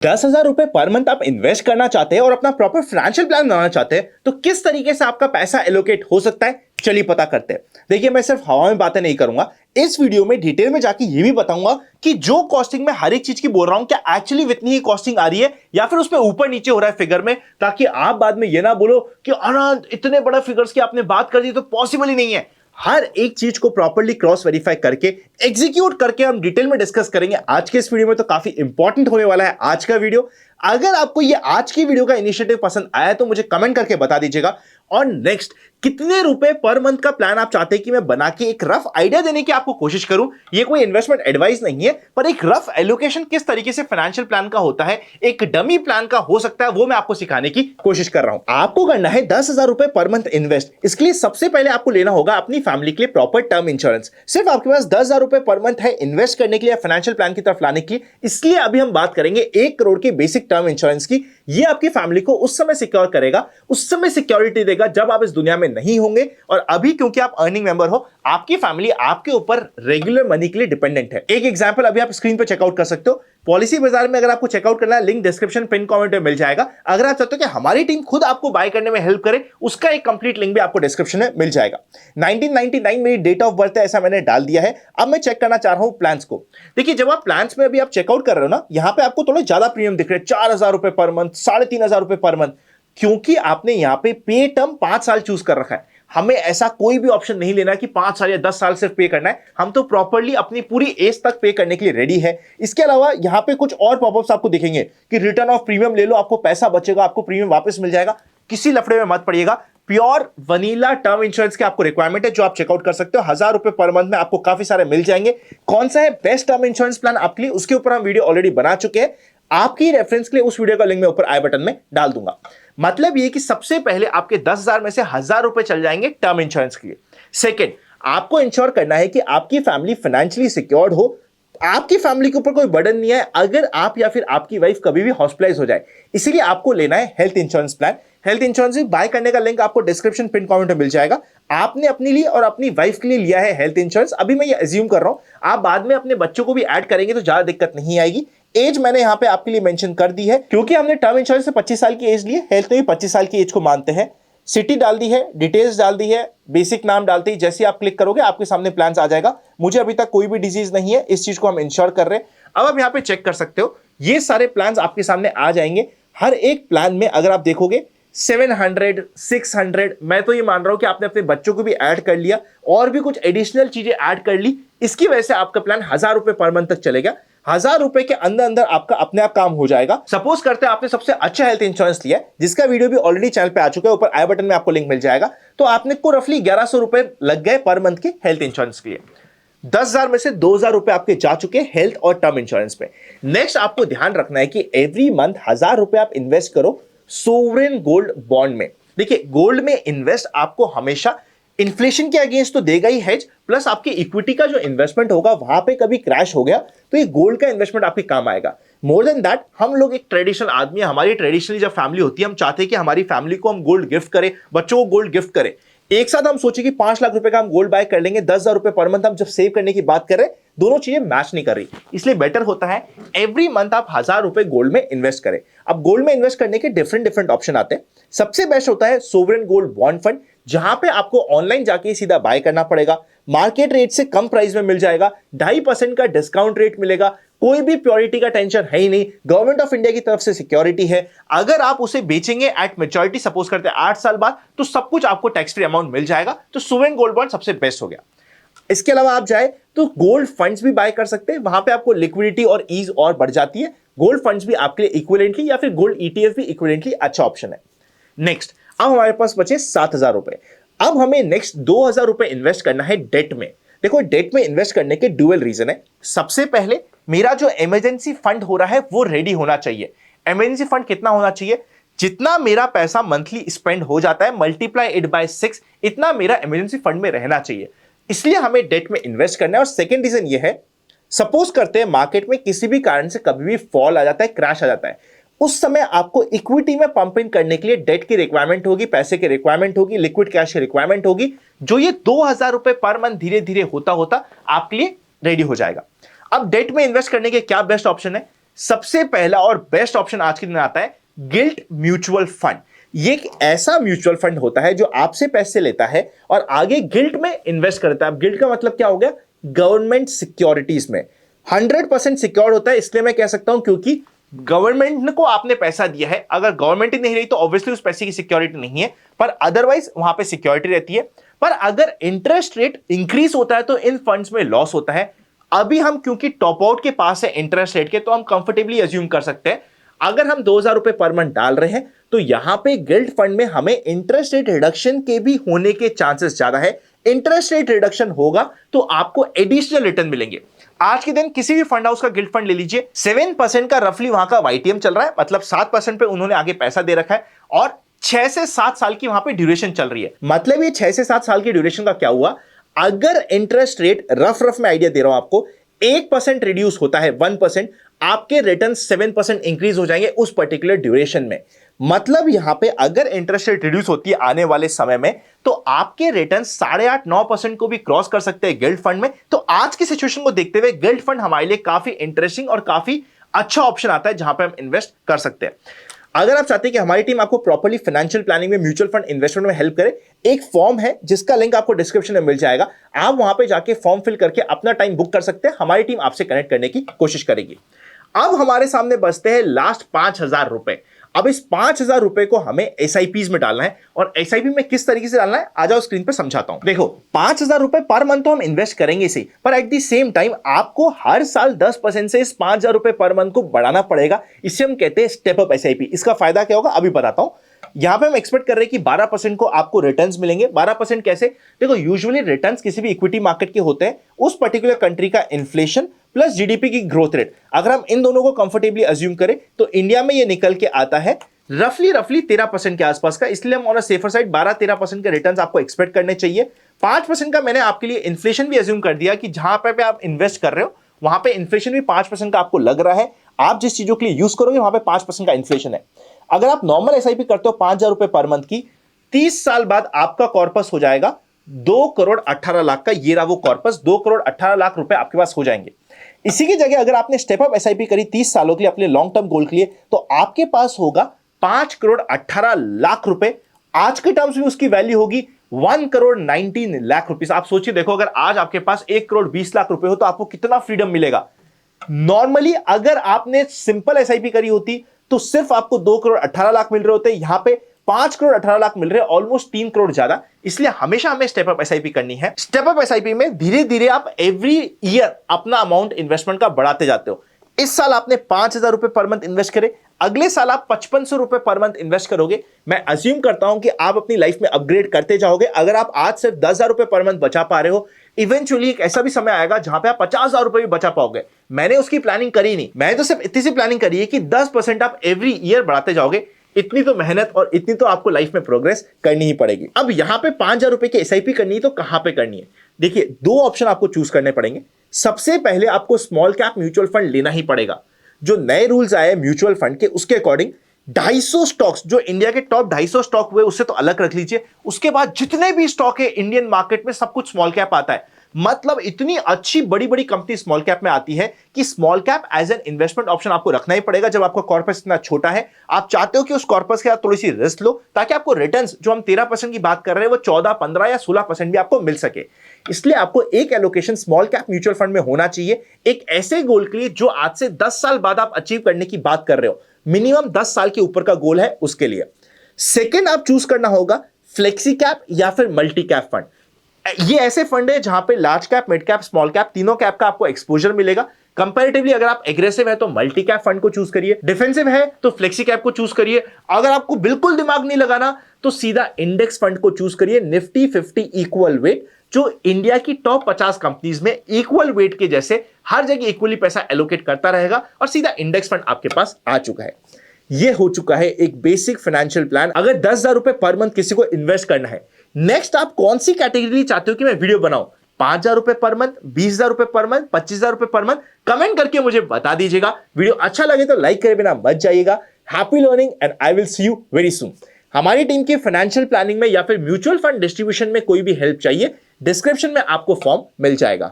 10,000 रुपए per month आप invest करना चाहते हैं और अपना प्रॉपर फाइनेंशियल प्लान बनाना चाहते हैं, तो किस तरीके से आपका पैसा एलोकेट हो सकता है, चलिए पता करते हैं। देखिए, मैं सिर्फ हवा में बातें नहीं करूंगा, इस वीडियो में डिटेल में जाके ये भी बताऊंगा कि जो कॉस्टिंग में हर एक चीज की बोल रहा हूं, क्या एक्चुअली इतनी ही कॉस्टिंग आ रही है या फिर उसमें ऊपर नीचे हो रहा है फिगर में, ताकि आप बाद में ये ना बोलो कि आनंद इतने बड़ा फिगर्स की आपने बात कर दी तो पॉसिबल ही नहीं है। हर एक चीज को प्रॉपर्ली क्रॉस वेरीफाई करके एग्जीक्यूट करके हम डिटेल में डिस्कस करेंगे आज के इस वीडियो में। तो काफी इंपॉर्टेंट होने वाला है आज का वीडियो। अगर आपको ये आज की वीडियो का इनिशिएटिव पसंद आया तो मुझे कमेंट करके बता दीजिएगा। और नेक्स्ट, कितने रुपए पर मंथ का प्लान आप चाहते हैं कि मैं बना के एक रफ आइडिया देने की आपको कोशिश करूं। ये कोई इन्वेस्टमेंट एडवाइस नहीं है, पर एक रफ एलोकेशन किस तरीके से फाइनेंशियल प्लान का होता है, एक डमी प्लान का हो सकता है, वो मैं आपको सिखाने की कोशिश कर रहा हूं। आपको करना है 10,000 रुपए पर मंथ इन्वेस्ट। इसके लिए सबसे पहले आपको लेना होगा अपनी फैमिली के लिए प्रॉपर टर्म इंश्योरेंस। सिर्फ आपके पास 10,000 रुपए पर मंथ है इन्वेस्ट करने के लिए, फाइनेंशियल प्लान की तरफ लाने के लिए। इसलिए अभी हम बात करेंगे 1 करोड़ की बेसिक टर्म इंश्योरेंस की। ये आपकी फैमिली को उस समय सिक्योर करेगा, उस समय सिक्योरिटी देगा जब आप इस दुनिया में नहीं होंगे। और अभी क्योंकि आप अर्निंग मेंबर हो, आपकी फैमिली आपके ऊपर रेगुलर मनी के लिए डिपेंडेंट है। एक एग्जांपल अभी आप स्क्रीन पर चेकआउट कर सकते हो। पॉलिसी बाजार में अगर आपको चेकआउट करना है, लिंक डिस्क्रिप्शन पिन कमेंट में मिल जाएगा। अगर आप चाहते हो कि हमारी टीम खुद आपको बाय करने में हेल्प करे, उसका एक कंप्लीट लिंक भी आपको डिस्क्रिप्शन में मिल जाएगा। 1999 मेरी डेट ऑफ बर्थ है, ऐसा मैंने डाल दिया है। अब मैं चेक करना चाह रहा हूं प्लान्स को। देखिए, जब आप प्लान्स में अभी आप चेकआउट कर रहे हो ना, यहां पे आपको थोड़े ज्यादा प्रीमियम दिख रहे हैं, 4,000 रुपए पर मंथ, 3,500 रुपए पर मंथ, क्योंकि आपने यहां पे पे टर्म 5 साल चूज कर रखा है। हमें ऐसा कोई भी ऑप्शन नहीं लेना कि 5 साल या 10 साल सिर्फ पे करना है। हम तो प्रॉपर्ली अपनी पूरी एज तक पे करने के लिए रेडी है। इसके अलावा यहां पे कुछ और पॉपअप्स आपको दिखेंगे कि रिटर्न ऑफ प्रीमियम ले लो, आपको पैसा बचेगा, आपको प्रीमियम वापस मिल जाएगा। किसी लफड़े में मत पड़िएगा। प्योर वनीला टर्म इंश्योरेंस की आपको रिक्वायरमेंट है, जो आप चेकआउट कर सकते हो। 1,000 रुपए पर मंथ में आपको काफी सारे मिल जाएंगे। कौन सा है बेस्ट टर्म इंश्योरेंस प्लान आपके लिए, उसके ऊपर हम वीडियो ऑलरेडी बना चुके हैं। आपकी रेफरेंस के लिए उस वीडियो का लिंक मैं ऊपर आई बटन में डाल दूंगा। मतलब ये कि सबसे पहले आपके 10,000 में से 1,000 रुपए चल जाएंगे टर्म इंश्योरेंस के लिए। सेकंड, आपको इंश्योर करना है कि आपकी फैमिली फाइनेंशियली सिक्योर्ड हो, आपकी फैमिली के ऊपर कोई बर्डन नहीं है अगर आप या फिर आपकी वाइफ कभी भी हॉस्पिटलाइज हो जाए। इसीलिए आपको लेना है health insurance plan. Health insurance buy करने का लिंक आपको डिस्क्रिप्शन पिन कमेंट में मिल जाएगा। आपने अपने लिए और अपनी वाइफ के लिए लिया है हेल्थ इंश्योरेंस। अभी मैं ये अज्यूम कर रहा हूं, आप बाद में अपने बच्चों को भी ऐड करेंगे तो ज्यादा दिक्कत नहीं आएगी। एज मैंने यहां पे आपके लिए मेंशन कर दी है, क्योंकि हमने टर्म इंश्योरेंस से 25 साल की एज ली है, हेल्थ में भी 25 साल की एज को मानते हैं। सिटी डाल दी है, डिटेल्स डाल दी है, बेसिक नाम डालते ही जैसे आप क्लिक करोगे आपके सामने प्लान आ जाएगा। मुझे अभी तक कोई भी डिजीज नहीं है, इस चीज को हम इंश्योर कर रहे हैं। अब आप यहां पे चेक कर सकते हो, ये सारे प्लान आपके सामने आ जाएंगे। हर एक प्लान में अगर आप देखोगे 700, 600, मैं तो ये मान रहा हूं कि आपने अपने बच्चों को भी ऐड कर लिया और भी कुछ एडिशनल चीजें ऐड कर ली। इसकी वजह से आपका प्लान 1,000 रुपए पर मंथ तक चलेगा। 1,000 रुपए के अंदर अंदर आपका अपने आप काम हो जाएगा। सपोज करते हैं आपने सबसे अच्छा हेल्थ इंश्योरेंस लिया, जिसका वीडियो भी ऑलरेडी चैनल पे आ चुका है, ऊपर आई बटन में आपको लिंक मिल जाएगा। तो आपने को रफली 1,100 रुपए लग गए पर मंथ के हेल्थ इंश्योरेंस के लिए। 10,000 में से 2,000 रुपए आपके जा चुके हेल्थ और टर्म इंश्योरेंस पे। नेक्स्ट आपको ध्यान रखना है कि एवरी मंथ 1,000 रुपए आप इन्वेस्ट करो सोवरेन गोल्ड बॉन्ड में। देखिए, गोल्ड में इन्वेस्ट आपको हमेशा इन्फ्लेशन के अगेंस्ट तो देगा ही हेज, प्लस आपकी इक्विटी का जो इन्वेस्टमेंट होगा वहां पे कभी क्रैश हो गया तो ये गोल्ड का इन्वेस्टमेंट आपके काम आएगा। मोर देन दैट, हम लोग एक ट्रेडिशनल आदमी है, हमारी ट्रेडिशनली जब फैमिली होती है, हम चाहते हैं कि हमारी फैमिली को हम गोल्ड गिफ्ट करें, बच्चों को गोल्ड गिफ्ट करें। एक साथ हम सोचे कि 5 लाख रुपए का हम गोल्ड बाय कर लेंगे, 10,000 रुपए पर मंथ हम जब सेव करने की बात कर रहे हैं, दोनों चीजें मैच नहीं कर रही। इसलिए बेटर होता है एवरी मंथ आप 1,000 रुपए गोल्ड में इन्वेस्ट करें। अब गोल्ड में इन्वेस्ट करने के डिफरेंट डिफरेंट ऑप्शन आते हैं। सबसे बेस्ट होता है सोवरेन गोल्ड बॉन्ड फंड, जहां पे आपको ऑनलाइन जाके सीधा बाय करना पड़ेगा, मार्केट रेट से कम प्राइस में मिल जाएगा, 2.5% का डिस्काउंट रेट मिलेगा, कोई भी प्योरिटी का टेंशन है ही नहीं, गवर्नमेंट ऑफ इंडिया की तरफ से सिक्योरिटी है। अगर आप उसे बेचेंगे एट मैच्योरिटी, सपोज करते हैं 8 साल बाद, तो सब कुछ आपको टैक्स फ्री अमाउंट मिल जाएगा। तो सोवरेन गोल्ड बॉन्ड सबसे बेस्ट हो गया। इसके अलावा आप जाए तो गोल्ड फंड्स भी बाय कर सकते हैं, वहां पे आपको लिक्विडिटी और ईज और बढ़ जाती है। गोल्ड फंड्स भी आपके लिए इक्विवेलेंटली या फिर गोल्ड ईटीएफ भी इक्विवेलेंटली अच्छा ऑप्शन है। नेक्स्ट, अब हमारे पास बचे 7,000 रुपए। अब हमें नेक्स्ट 2,000 रुपए इन्वेस्ट करना है डेट में। देखो, डेट में इन्वेस्ट करने के ड्यूअल रीजन है। सबसे पहले, मेरा जो इमरजेंसी फंड हो रहा है वो रेडी होना चाहिए। इमरजेंसी फंड कितना होना चाहिए? जितना मेरा पैसा मंथली स्पेंड हो जाता है, मल्टीप्लाई इट बाय 6, इतना मेरा इमरजेंसी फंड में रहना चाहिए। इसलिए हमें डेट में इन्वेस्ट करना है। और सेकेंड रीजन ये है, सपोज करते हैं मार्केट में किसी भी कारण से कभी भी फॉल आ जाता है, क्रैश आ जाता है, उस समय आपको इक्विटी में पंप इन करने के लिए डेट की रिक्वायरमेंट होगी, पैसे की रिक्वायरमेंट होगी, लिक्विड कैश की रिक्वायरमेंट होगी, जो ये 2,000 रुपए पर मंथ धीरे धीरे होता होता आपके लिए रेडी हो जाएगा। अब डेट में इन्वेस्ट करने के क्या बेस्ट ऑप्शन है? सबसे पहला और बेस्ट ऑप्शन आज के दिन आता है गिल्ट म्यूचुअल फंड। ये एक ऐसा म्यूचुअल फंड होता है जो आपसे पैसे लेता है और आगे गिल्ट में इन्वेस्ट करता है। अब गिल्ट का मतलब क्या हो गया? गवर्नमेंट सिक्योरिटीज में 100% सिक्योर होता है। इसलिए मैं कह सकता हूं क्योंकि गवर्नमेंट को आपने पैसा दिया है, अगर गवर्नमेंट ही नहीं रही तो ऑब्वियसली उस पैसे की सिक्योरिटी नहीं है, पर अदरवाइज वहां पे सिक्योरिटी रहती है। पर अगर इंटरेस्ट रेट इंक्रीज होता है तो इन फंड्स में लॉस होता है। अभी हम क्योंकि टॉप आउट के पास है इंटरेस्ट रेट के, तो हम कंफर्टेबली अज्यूम कर सकते हैं अगर हम 2,000 रुपए पर मंथ डाल रहे हैं तो यहां पे गिल्ट फंड में हमें इंटरेस्ट रेट रिडक्शन के भी होने के चांसेस ज्यादा है। इंटरेस्ट रेट रिडक्शन होगा तो आपको एडिशनल रिटर्न मिलेंगे। आज के दिन किसी भी फंड हाउस का गिल्ट फंड ले लीजिए, 7% का रफली वहां का वाईटीएम चल रहा है, मतलब 7% पे उन्होंने आगे पैसा दे रखा है और 6 से 7 साल की वहां पे ड्यूरेशन चल रही है। मतलब ये 6 से 7 साल की ड्यूरेशन का क्या हुआ? अगर इंटरेस्ट रेट रफ में आइडिया दे रहा हूं आपको, 1% रिड्यूस होता है 1%, आपके रिटर्न 7% इंक्रीज हो जाएंगे उस पर्टिकुलर ड्यूरेशन में। मतलब यहां पे अगर इंटरेस्ट रेट रिड्यूस होती है आने वाले समय में तो आपके रिटर्न 8.5-9% को भी क्रॉस कर सकते हैं गिल्ट फंड में। तो आज की सिचुएशन को देखते हुए गिल्ट फंड हमारे लिए काफी इंटरेस्टिंग और काफी अच्छा ऑप्शन आता है जहां पे हम इन्वेस्ट कर सकते हैं। अगर आप चाहते हैं कि हमारी टीम आपको प्रॉपर्ली फाइनेंशियल प्लानिंग में, म्यूचुअल फंड इन्वेस्टमेंट में हेल्प करे, एक फॉर्म है जिसका लिंक आपको डिस्क्रिप्शन में मिल जाएगा। आप वहां पे जाके फॉर्म फिल करके अपना टाइम बुक कर सकते हैं। हमारी टीम आपसे कनेक्ट करने की कोशिश करेगी। अब हमारे सामने बचते हैं लास्ट 5,000 रुपए। अब इस 5,000 रुपए को हमें एसआईपी में डालना है और एसआईपी में किस तरीके से डालना है आ जाओ स्क्रीन पे समझाता हूं। देखो 5,000 रुपए पर मंथ तो हम इन्वेस्ट करेंगे इसे, पर एट द सेम टाइम आपको हर साल 10% से इस 5,000 रुपए पर मंथ को बढ़ाना पड़ेगा। इसे हम कहते हैं स्टेप अप एसआईपी। इसका फायदा क्या होगा अभी बताता हूं। यहां पे हम एक्सपेक्ट कर रहे हैं कि 12% को आपको रिटर्न्स मिलेंगे। 12% कैसे? देखो यूजुअली रिटर्न्स किसी भी इक्विटी मार्केट के होते हैं उस पर्टिकुलर कंट्री का इन्फ्लेशन प्लस जीडीपी की ग्रोथ रेट। अगर हम इन दोनों को कंफर्टेबली अज्यूम करें तो इंडिया में ये निकल के आता है रफली 13% के आसपास का। इसलिए हम ऑन अ सेफर साइड 12-13% के रिटर्न्स आपको एक्सपेक्ट करने चाहिए। 5% का मैंने आपके लिए इन्फ्लेशन भी अज्यूम कर दिया कि जहां पे आप इन्वेस्ट कर रहे हो वहां पे इन्फ्लेशन भी 5% का आपको लग रहा है। आप जिस चीजों के लिए यूज करोगे वहां पे 5% का इन्फ्लेशन है। अगर आप नॉर्मल एसआईपी करते हो 5,000 रुपए पर मंथ की, 30 साल बाद आपका कॉर्पस हो जाएगा 2,18,00,000 का। ये रहा वो कॉर्पस, 2,18,00,000 रुपए आपके पास हो जाएंगे। इसी की जगह अगर आपने स्टेप अप एसआईपी करी 30 सालों के लिए अपने लॉन्ग टर्म गोल के लिए, तो आपके पास होगा 5,18,00,000 रुपए। आज के टर्म्स में उसकी वैल्यू होगी 1,19,00,000 रुपीस। आप सोचिए, देखो अगर आज आपके पास 1,20,00,000 रुपए हो तो आपको कितना फ्रीडम मिलेगा। नॉर्मली अगर आपने सिंपल एसआईपी करी होती तो सिर्फ आपको 2,18,00,000 मिल रहे होते, यहां पे 5,18,00,000 मिल रहे, ऑलमोस्ट 3 करोड़ ज्यादा। इसलिए हमेशा हमें स्टेप अप एसआईपी करनी है। स्टेप अप एसआईपी में धीरे धीरे आप एवरी ईयर अपना अमाउंट इन्वेस्टमेंट का बढ़ाते जाते हो। इस साल आपने 5,000 रुपए पर मंथ इन्वेस्ट करे, अगले साल आप 5,500 रुपए पर मंथ इन्वेस्ट करोगे। मैं अज्यूम करता हूं कि आप अपनी लाइफ में अपग्रेड करते जाओगे। अगर आप आज सिर्फ 10,000 रुपए पर मंथ बचा पा रहे हो, इवेंचुअली एक ऐसा भी समय आएगा जहां पे आप 50,000 रुपए भी बचा पाओगे। मैंने उसकी प्लानिंग करी नहीं, मैंने तो सिर्फ इतनी सी प्लानिंग करी है कि 10% आप एवरी ईयर बढ़ाते जाओगे। इतनी तो मेहनत और इतनी तो आपको लाइफ में प्रोग्रेस करनी ही पड़ेगी। अब यहां पे 5,000 रुपए की एसआईपी करनी है तो कहां पे करनी है? देखिए 2 ऑप्शन आपको चूज करने पड़ेंगे। सबसे पहले आपको स्मॉल कैप म्यूचुअल फंड लेना ही पड़ेगा। जो नए रूल्स आए म्यूचुअल फंड के उसके अकॉर्डिंग 250 स्टॉक्स, जो इंडिया के टॉप 250 स्टॉक हुए उससे तो अलग रख लीजिए, उसके बाद जितने भी स्टॉक है इंडियन मार्केट में सब कुछ स्मॉल कैप आता है। मतलब इतनी अच्छी बड़ी बड़ी कंपनी स्मॉल कैप में आती है कि small cap as an investment option आपको रखना ही पड़ेगा। जब आपका कॉर्पस इतना छोटा है, आप चाहते हो कि उस कॉर्पस के साथ थोड़ी सी रिस्क लो ताकि आपको रिटर्न्स जो हम 13% की बात कर रहे हैं वो 14, 15 या 16% भी आपको मिल सके। इसलिए आपको एक allocation small cap mutual fund में होना चाहिए, एक ऐसे गोल के लिए जो आज से 10 साल बाद आप अचीव करने की बात कर रहे हो। मिनिमम 10 साल के ऊपर का गोल है उसके लिए। सेकेंड आप चूज करना होगा फ्लेक्सी कैप या फिर मल्टी कैप फंड। ये ऐसे फंड है जहां पे large cap, mid cap, small cap तीनों कैप का आपको एक्सपोजर मिलेगा। कंपैरेटिवली अगर आप एग्रेसिव है तो मल्टी कैप फंड को चूज करिए, डिफेंसिव है तो फ्लेक्सी कैप को चूज करिए। अगर आपको बिल्कुल दिमाग नहीं लगाना तो सीधा इंडेक्स फंड को चूज करिए, निफ्टी 50 इक्वल वेट, जो इंडिया की टॉप 50 कंपनीज में इक्वल वेट के जैसे हर जगह इक्वली पैसा एलोकेट करता रहेगा और सीधा इंडेक्स फंड आपके पास आ चुका है। यह हो चुका है एक बेसिक फाइनेंशियल प्लान अगर 10,000 रुपए पर मंथ किसी को इन्वेस्ट करना है। नेक्स्ट आप कौन सी कैटेगरी चाहते हो कि मैं वीडियो बनाऊं? 5,000 रुपए पर मंथ, 20,000 रुपए पर मंथ, 25,000 रुपए पर मंथ? कमेंट करके मुझे बता दीजिएगा। वीडियो अच्छा लगे तो लाइक करे बिना मत जाइएगा। Happy learning and I will see you very soon. हमारी टीम की फाइनेंशियल प्लानिंग में या फिर म्यूचुअल फंड डिस्ट्रीब्यूशन में कोई भी हेल्प चाहिए, डिस्क्रिप्शन में आपको फॉर्म मिल जाएगा।